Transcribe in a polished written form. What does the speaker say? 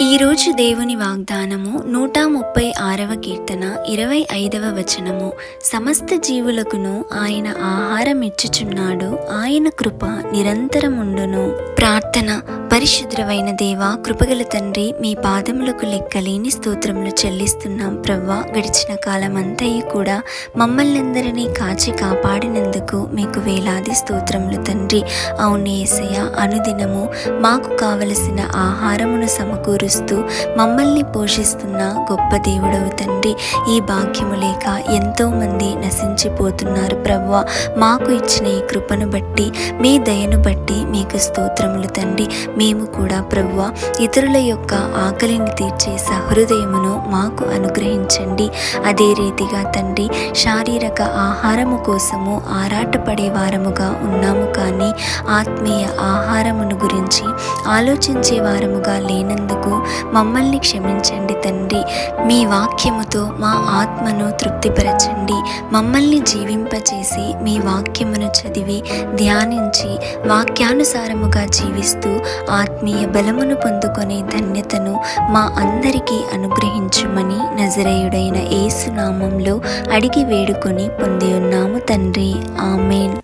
ఈరోజు దేవుని వాగ్దానము 136వ కీర్తన 25వ వచనము. సమస్త జీవులకును ఆయన ఆహారం ఇచ్చుచున్నాడు, ఆయన కృప నిరంతరముండును. ప్రార్థన. పరిశుద్ధమైన దేవా, కృపగల తండ్రి, మీ పాదములకు లెక్కలేని స్తోత్రములు చెల్లిస్తున్నాం ప్రవ్వా. గడిచిన కాలమంతయు కూడా మమ్మల్ని అందరినీ కాచి కాపాడినందుకు మీకు వేలాది స్తోత్రములు తండ్రి. అవును యేసయ్య, అనుదినము మాకు కావలసిన ఆహారమును సమకూరుస్తూ మమ్మల్ని పోషిస్తున్న గొప్ప దేవుడవు తండ్రి. ఈ భాగ్యము లేక ఎంతోమంది నశించిపోతున్నారు ప్రవ్వా. మాకు ఇచ్చిన ఈ కృపను బట్టి, మీ దయను బట్టి మీకు స్తోత్రములు తండ్రి. మేము కూడా ప్రభువా, ఇతరుల యొక్క ఆకలిని తీర్చే సహృదయమును మాకు అనుగ్రహించండి. అదే రీతిగా తండ్రి, శారీరక ఆహారము కోసము ఆరాటపడే వారముగా ఉన్నాము, కానీ ఆత్మీయ ఆహారమును గురించి ఆలోచించే వారముగా లేనందుకు మమ్మల్ని క్షమించండి తండ్రి. మీ వాక్యముతో మా ఆత్మను తృప్తిపరచండి. మమ్మల్ని జీవింపచేసి మీ వాక్యమును చదివి ధ్యానించి వాక్యానుసారముగా జీవిస్తూ ఆత్మీయ బలమును పొందుకునే ధన్యతను మా అందరికీ అనుగ్రహించుమని నజరేయుడైన యేసు నామములో అడిగి వేడుకొని పొంది ఉన్నాము తండ్రి. ఆమేన్.